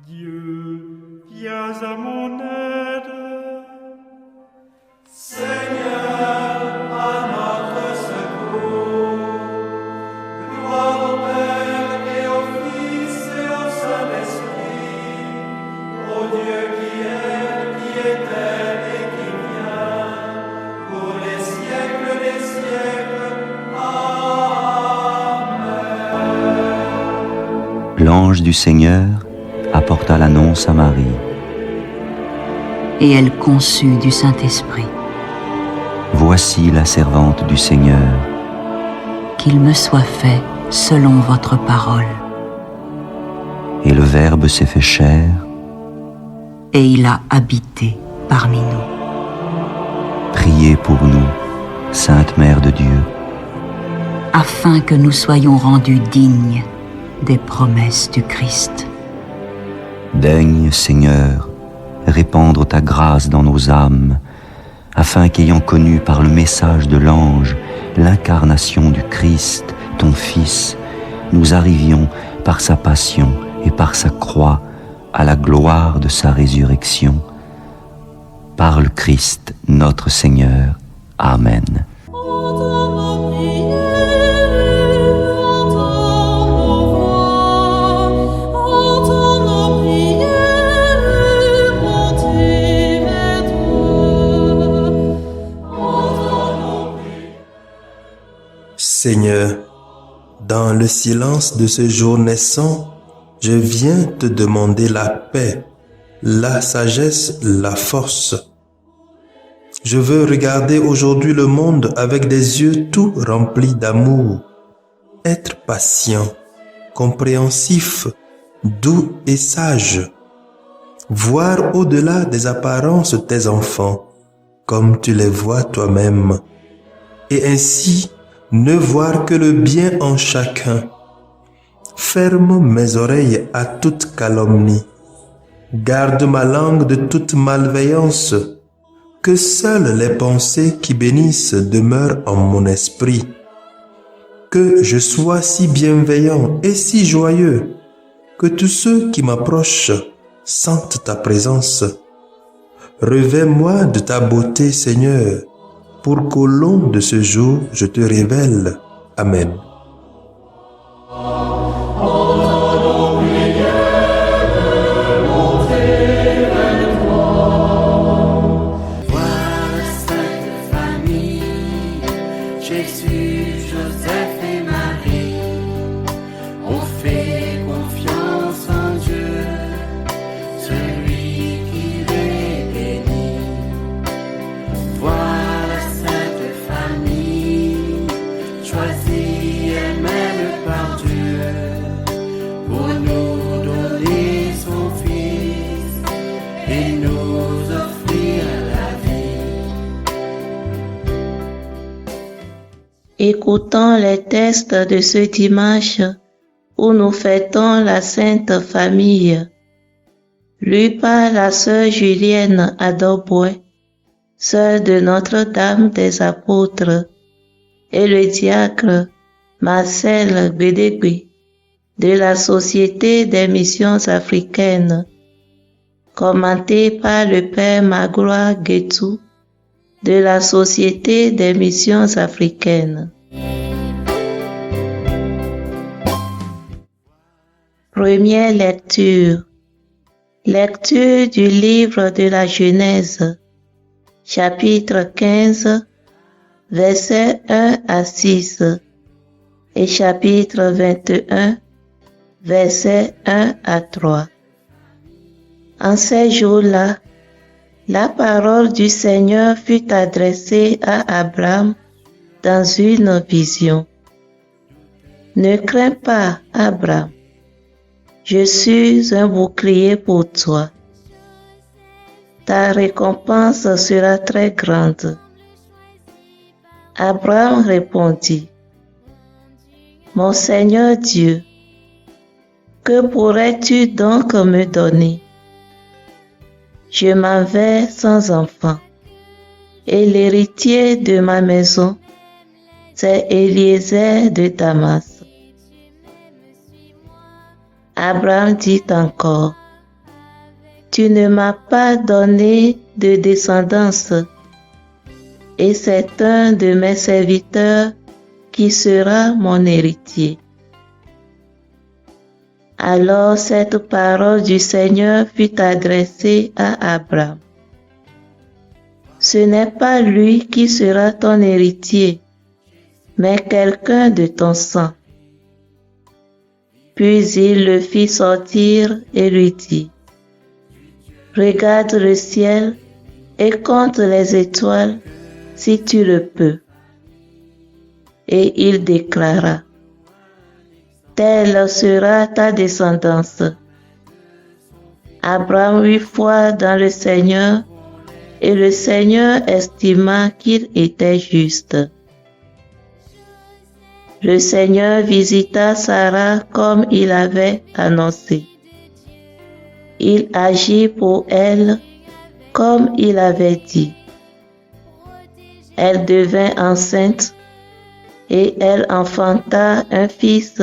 Dieu, viens à mon aide. Seigneur, à notre secours. Gloire au Père et au Fils et au Saint-Esprit, au Dieu qui était et qui vient, pour les siècles des siècles. Amen. L'ange du Seigneur apporta l'annonce à Marie. Et elle conçut du Saint-Esprit. Voici la servante du Seigneur. Qu'il me soit fait selon votre parole. Et le Verbe s'est fait chair. Et il a habité parmi nous. Priez pour nous, Sainte Mère de Dieu, Afin que nous soyons rendus dignes des promesses du Christ. Daigne, Seigneur, répandre ta grâce dans nos âmes, afin qu'ayant connu par le message de l'ange l'incarnation du Christ, ton Fils, nous arrivions par sa passion et par sa croix à la gloire de sa résurrection. Par le Christ notre Seigneur. Amen. Seigneur, dans le silence de ce jour naissant, je viens te demander la paix, la sagesse, la force. Je veux regarder aujourd'hui le monde avec des yeux tout remplis d'amour, être patient, compréhensif, doux et sage, voir au-delà des apparences tes enfants, comme tu les vois toi-même, et ainsi ne voir que le bien en chacun. Ferme mes oreilles à toute calomnie. Garde ma langue de toute malveillance. Que seules les pensées qui bénissent demeurent en mon esprit. Que je sois si bienveillant et si joyeux que tous ceux qui m'approchent sentent ta présence. Revêt-moi de ta beauté, Seigneur, pour qu'au long de ce jour, je te révèle. Amen. Jésus, Joseph et Marie, on fait confiance en Dieu, celui qui les bénit. Voilà la sainte famille, choisie et même par Dieu, pour nous donner son Fils et nous offrir la vie. Écoutons les textes de ce dimanche où nous fêtons la Sainte Famille. Lu par la sœur Julienne Adoboué, sœur de Notre-Dame des Apôtres, et le diacre Marcel Bédégué de la Société des Missions Africaines, commenté par le Père Magloire Guetou de la Société des Missions Africaines. Première lecture. Lecture du livre de la Genèse, chapitre 15, versets 1 à 6, et chapitre 21, versets 1 à 3. En ces jours-là, la parole du Seigneur fut adressée à Abraham dans une vision. Ne crains pas, Abraham. Je suis un bouclier pour toi. Ta récompense sera très grande. Abraham répondit, Mon Seigneur Dieu, que pourrais-tu donc me donner? Je m'en vais sans enfant, et l'héritier de ma maison, c'est Eliezer de Damas. Abraham dit encore, tu ne m'as pas donné de descendance, et c'est un de mes serviteurs qui sera mon héritier. » Alors cette parole du Seigneur fut adressée à Abraham. « Ce n'est pas lui qui sera ton héritier, mais quelqu'un de ton sang. » Puis il le fit sortir et lui dit, « Regarde le ciel et compte les étoiles si tu le peux. » Et il déclara, « Telle sera ta descendance. » Abraham eut foi dans le Seigneur, et le Seigneur estima qu'il était juste. Le Seigneur visita Sarah comme il avait annoncé. Il agit pour elle comme il avait dit. Elle devint enceinte et elle enfanta un fils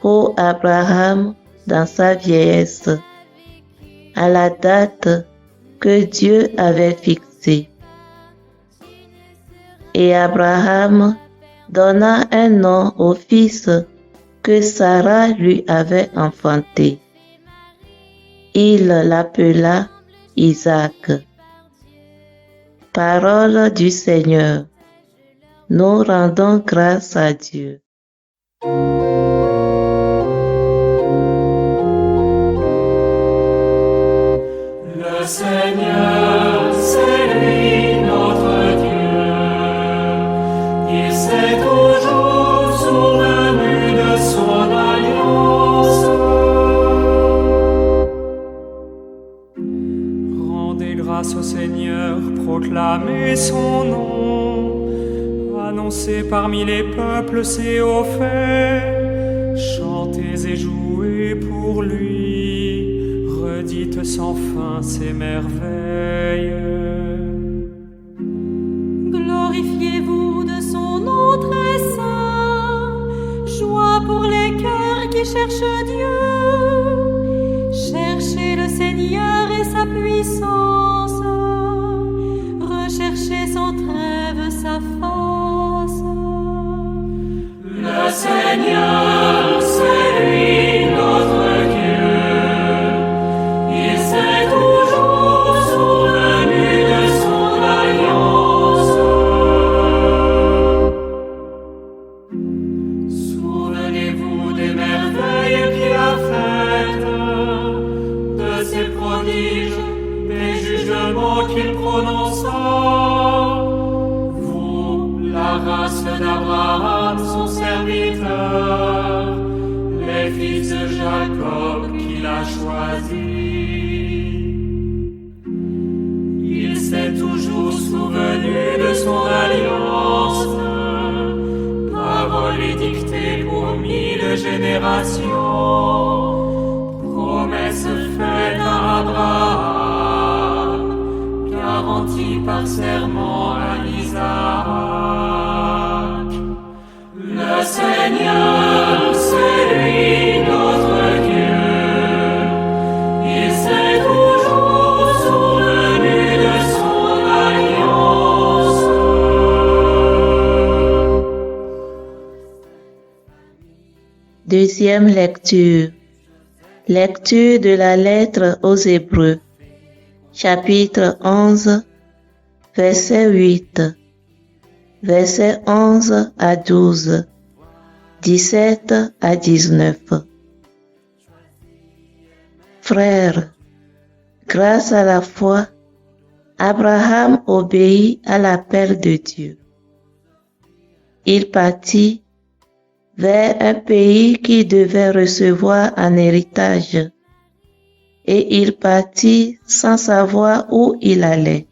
pour Abraham dans sa vieillesse, à la date que Dieu avait fixée. Et Abraham donna un nom au fils que Sarah lui avait enfanté. Il l'appela Isaac. Parole du Seigneur. Nous rendons grâce à Dieu. Le Seigneur, c'est lui notre Dieu. Il s'est toujours souvenu de son alliance. Rendez grâce au Seigneur, proclamez son nom. Annoncez parmi les peuples ses hauts faits. Chantez et jouez pour lui. Redites sans fin ses merveilles. Glorifiez-vous de son nom très saint. Joie pour les cœurs qui cherchent Dieu. Cherchez le Seigneur et sa puissance. Recherchez sans trêve sa face. Le Seigneur, c'est lui notre Dieu. Il s'est toujours souvenu de son alliance. Souvenez-vous des merveilles qu'il a faites, de ses prodiges, des jugements qu'il prononça. Vous, la race d'Abraham, son serviteur, les fils de Jacob qu'il a choisis. Il s'est toujours souvenu de son alliance, parole édictée pour 1000 générations, promesse faite à Abraham, garantie par serment à Isaac. Le Seigneur, c'est lui notre Dieu. Il s'est toujours souvenu de son alliance. Deuxième lecture. Lecture de la lettre aux Hébreux, chapitre 11, verset 8, verset 11 à 12, 17 à 19. Frères, grâce à la foi, Abraham obéit à l'appel de Dieu. Il partit vers un pays qu'il devait recevoir en héritage, et il partit sans savoir où il allait.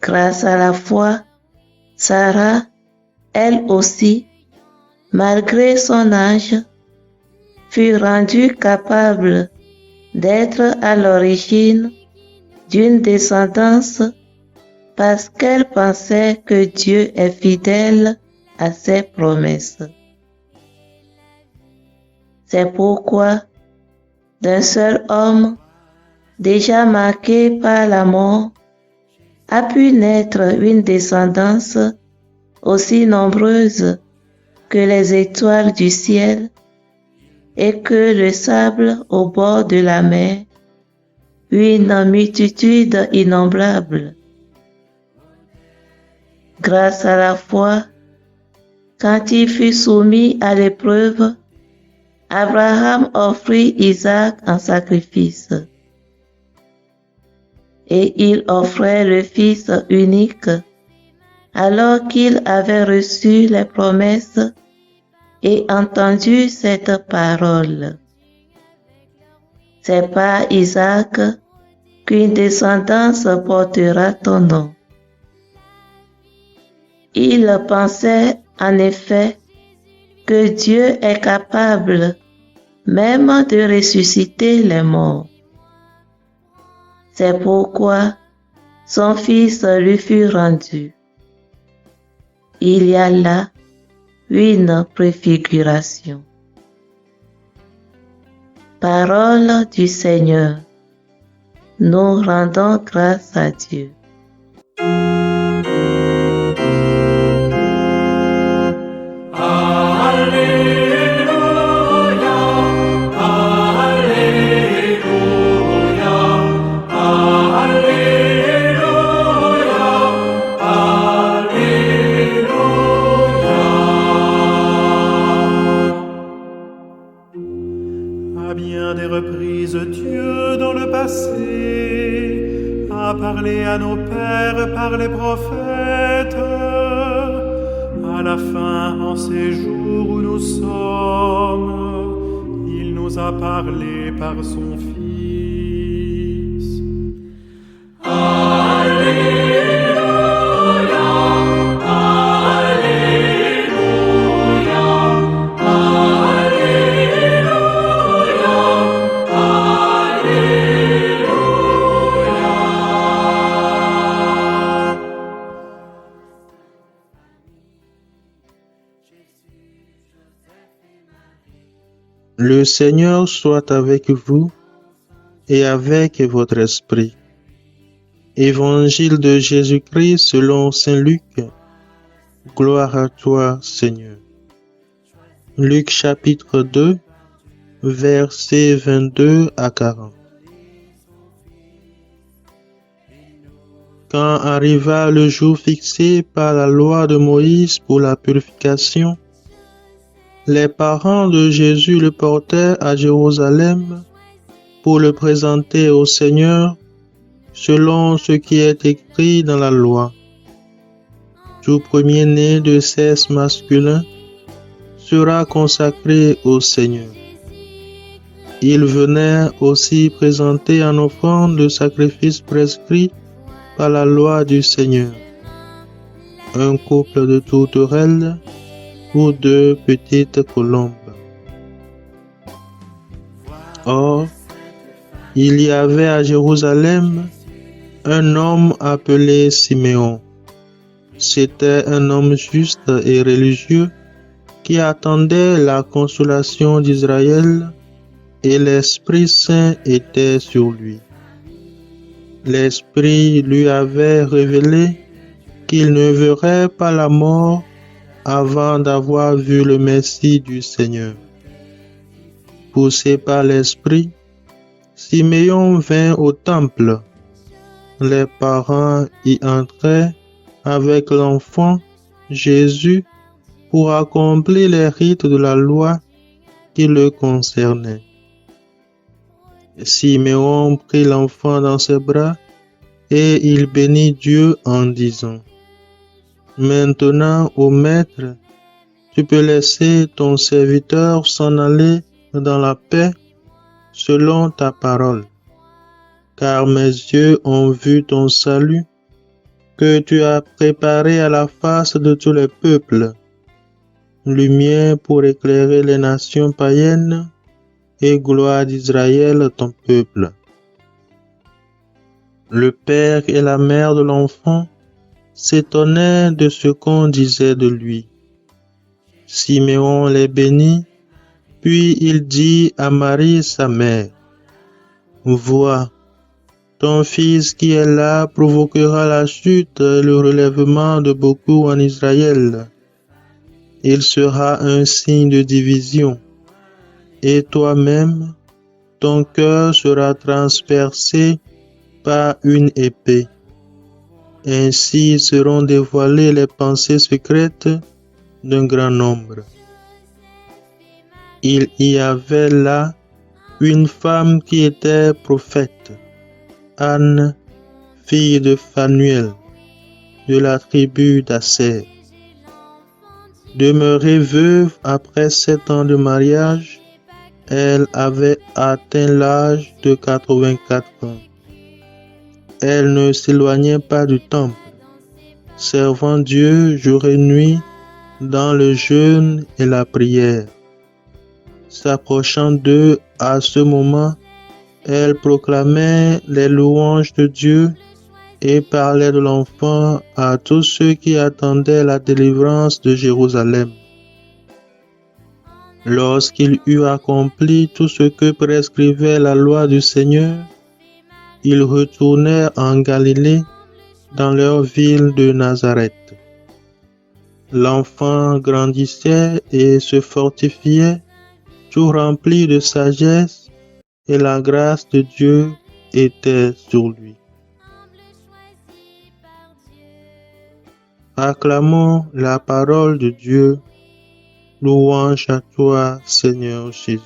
Grâce à la foi, Sarah, elle aussi, malgré son âge, fut rendue capable d'être à l'origine d'une descendance parce qu'elle pensait que Dieu est fidèle à ses promesses. C'est pourquoi, d'un seul homme, déjà marqué par la mort, a pu naître une descendance aussi nombreuse que les étoiles du ciel et que le sable au bord de la mer, une multitude innombrable. Grâce à la foi, quand il fut soumis à l'épreuve, Abraham offrit Isaac en sacrifice. Et il offrait le Fils unique, alors qu'il avait reçu les promesses et entendu cette parole. C'est par Isaac qu'une descendance portera ton nom. Il pensait en effet que Dieu est capable même de ressusciter les morts. C'est pourquoi son fils lui fut rendu. Il y a là une préfiguration. Parole du Seigneur. Nous rendons grâce à Dieu. À bien des reprises, Dieu, dans le passé, a parlé à nos pères par les prophètes. À la fin, en ces jours où nous sommes, il nous a parlé par son Fils. Le Seigneur soit avec vous et avec votre esprit. Évangile de Jésus-Christ selon saint Luc. Gloire à toi, Seigneur. Luc chapitre 2, versets 22 à 40. Quand arriva le jour fixé par la loi de Moïse pour la purification, les parents de Jésus le portèrent à Jérusalem pour le présenter au Seigneur selon ce qui est écrit dans la loi. Tout premier-né de sexe masculin sera consacré au Seigneur. Ils venaient aussi présenter en offrande le sacrifice prescrit par la loi du Seigneur, un couple de tourterelles ou 2 petites colombes. Or, il y avait à Jérusalem un homme appelé Siméon. C'était un homme juste et religieux qui attendait la consolation d'Israël, et l'Esprit Saint était sur lui. L'Esprit lui avait révélé qu'il ne verrait pas la mort avant d'avoir vu le Messie du Seigneur. Poussé par l'Esprit, Siméon vint au temple. Les parents y entraient avec l'enfant Jésus pour accomplir les rites de la loi qui le concernaient. Siméon prit l'enfant dans ses bras et il bénit Dieu en disant: Maintenant, ô Maître, tu peux laisser ton serviteur s'en aller dans la paix selon ta parole, car mes yeux ont vu ton salut, que tu as préparé à la face de tous les peuples, lumière pour éclairer les nations païennes et gloire d'Israël ton peuple. Le père et la mère de l'enfant s'étonnaient de ce qu'on disait de lui. Siméon les bénit, puis il dit à Marie sa mère: Vois, ton fils qui est là provoquera la chute et le relèvement de beaucoup en Israël. Il sera un signe de division. Et toi-même, ton cœur sera transpercé par une épée. Ainsi seront dévoilées les pensées secrètes d'un grand nombre. Il y avait là une femme qui était prophète, Anne, fille de Phanuel, de la tribu d'Aser. Demeurée veuve après 7 ans de mariage, elle avait atteint l'âge de 84 ans. Elle ne s'éloignait pas du temple, servant Dieu jour et nuit dans le jeûne et la prière. S'approchant d'eux à ce moment, elle proclamait les louanges de Dieu et parlait de l'enfant à tous ceux qui attendaient la délivrance de Jérusalem. Lorsqu'il eut accompli tout ce que prescrivait la loi du Seigneur, ils retournèrent en Galilée, dans leur ville de Nazareth. L'enfant grandissait et se fortifiait, tout rempli de sagesse, et la grâce de Dieu était sur lui. Acclamons la parole de Dieu. Louange à toi, Seigneur Jésus.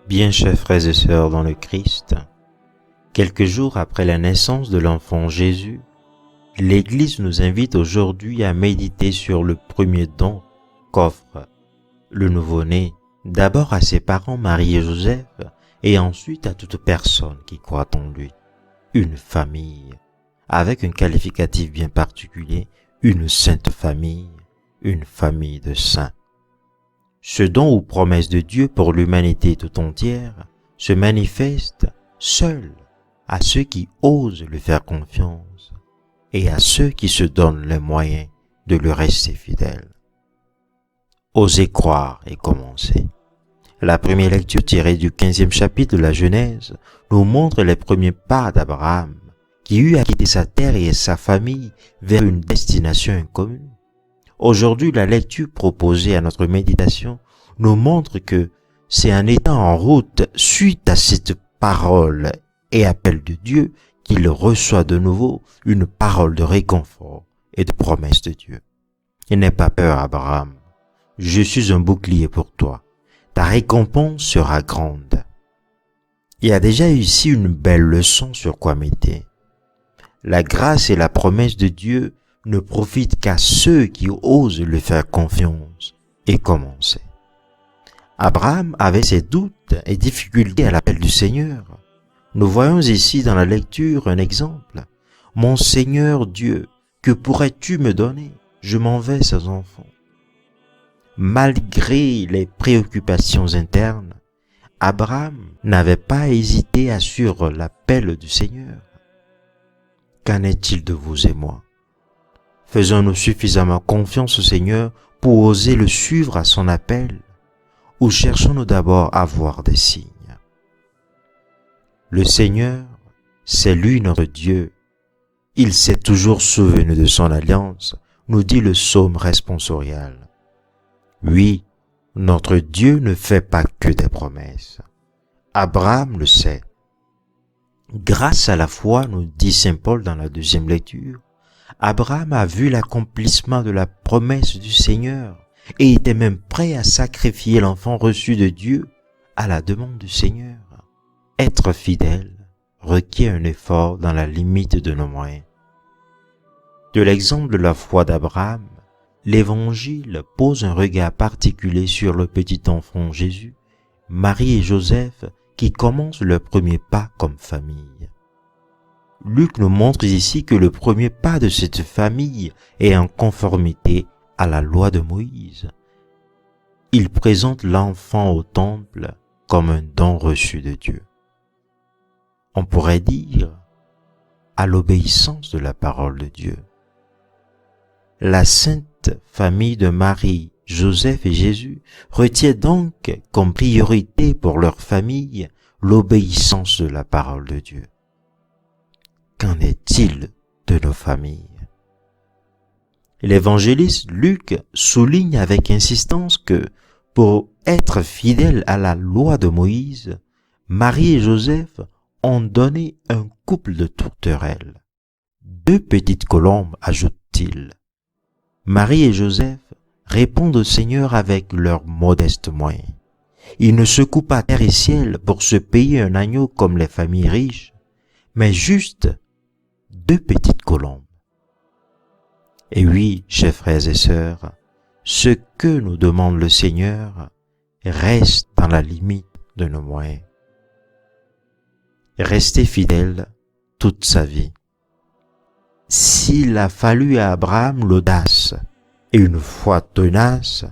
Bien chers frères et sœurs dans le Christ, quelques jours après la naissance de l'enfant Jésus, l'Église nous invite aujourd'hui à méditer sur le premier don qu'offre le nouveau-né, d'abord à ses parents Marie et Joseph, et ensuite à toute personne qui croit en lui, une famille, avec un qualificatif bien particulier, une sainte famille, une famille de saints. Ce don ou promesse de Dieu pour l'humanité tout entière se manifeste seul à ceux qui osent lui faire confiance et à ceux qui se donnent les moyens de lui rester fidèles. Osez croire et commencer. La première lecture tirée du 15e chapitre de la Genèse nous montre les premiers pas d'Abraham qui eut à quitter sa terre et sa famille vers une destination inconnue. Aujourd'hui, la lecture proposée à notre méditation nous montre que c'est en étant en route suite à cette parole et appel de Dieu qu'il reçoit de nouveau une parole de réconfort et de promesse de Dieu. Et n'aie pas peur, Abraham. Je suis un bouclier pour toi. Ta récompense sera grande. Il y a déjà ici une belle leçon sur quoi méditer. La grâce et la promesse de Dieu ne profitent qu'à ceux qui osent lui faire confiance et commencer. Abraham avait ses doutes et difficultés à l'appel du Seigneur. Nous voyons ici dans la lecture un exemple. Mon Seigneur Dieu, que pourrais-tu me donner? Je m'en vais sans enfant. Malgré les préoccupations internes, Abraham n'avait pas hésité à suivre l'appel du Seigneur. Qu'en est-il de vous et moi? Faisons-nous suffisamment confiance au Seigneur pour oser le suivre à son appel, ou cherchons-nous d'abord à voir des signes? Le Seigneur, c'est lui notre Dieu. Il s'est toujours souvenu de son alliance, nous dit le psaume responsorial. Oui, notre Dieu ne fait pas que des promesses. Abraham le sait. Grâce à la foi, nous dit saint Paul dans la deuxième lecture, Abraham a vu l'accomplissement de la promesse du Seigneur et était même prêt à sacrifier l'enfant reçu de Dieu à la demande du Seigneur. Être fidèle requiert un effort dans la limite de nos moyens. De l'exemple de la foi d'Abraham, l'Évangile pose un regard particulier sur le petit enfant Jésus, Marie et Joseph qui commencent leur premier pas comme famille. Luc nous montre ici que le premier pas de cette famille est en conformité à la loi de Moïse. Il présente l'enfant au temple comme un don reçu de Dieu. On pourrait dire à l'obéissance de la parole de Dieu. La sainte famille de Marie, Joseph et Jésus retient donc comme priorité pour leur famille l'obéissance de la parole de Dieu. Qu'en est-il de nos familles? L'évangéliste Luc souligne avec insistance que pour être fidèles à la loi de Moïse, Marie et Joseph ont donné un couple de tourterelles. 2 petites colombes, ajoute-t-il. Marie et Joseph répondent au Seigneur avec leurs modestes moyens. Ils ne secouent pas terre et ciel pour se payer un agneau comme les familles riches, mais juste 2 petites colombes. Et oui, chers frères et sœurs, ce que nous demande le Seigneur reste dans la limite de nos moyens. Rester fidèle toute sa vie. S'il a fallu à Abraham l'audace et une foi tenace,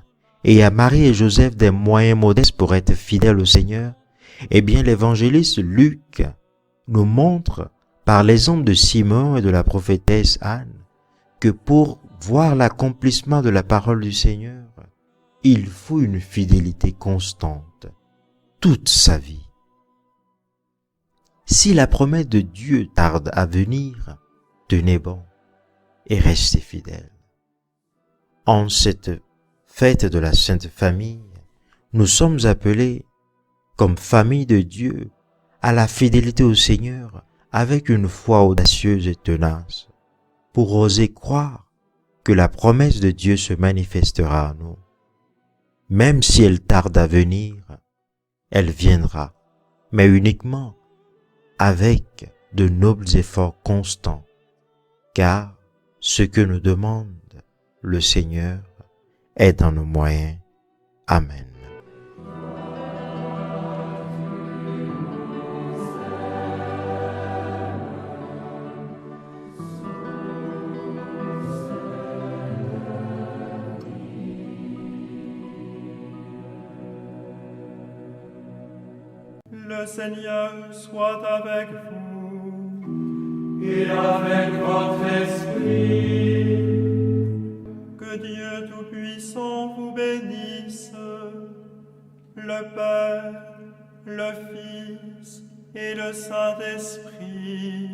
et à Marie et Joseph des moyens modestes pour être fidèles au Seigneur, eh bien l'évangéliste Luc nous montre, par l'exemple de Simon et de la prophétesse Anne, que pour voir l'accomplissement de la parole du Seigneur, il faut une fidélité constante, toute sa vie. Si la promesse de Dieu tarde à venir, tenez bon et restez fidèles. En cette fête de la Sainte Famille, nous sommes appelés, comme famille de Dieu, à la fidélité au Seigneur avec une foi audacieuse et tenace, pour oser croire que la promesse de Dieu se manifestera à nous. Même si elle tarde à venir, elle viendra, mais uniquement avec de nobles efforts constants, car ce que nous demande le Seigneur est dans nos moyens. Amen. Le Seigneur soit avec vous. Et avec votre esprit. Que Dieu Tout-Puissant vous bénisse, le Père, le Fils et le Saint-Esprit.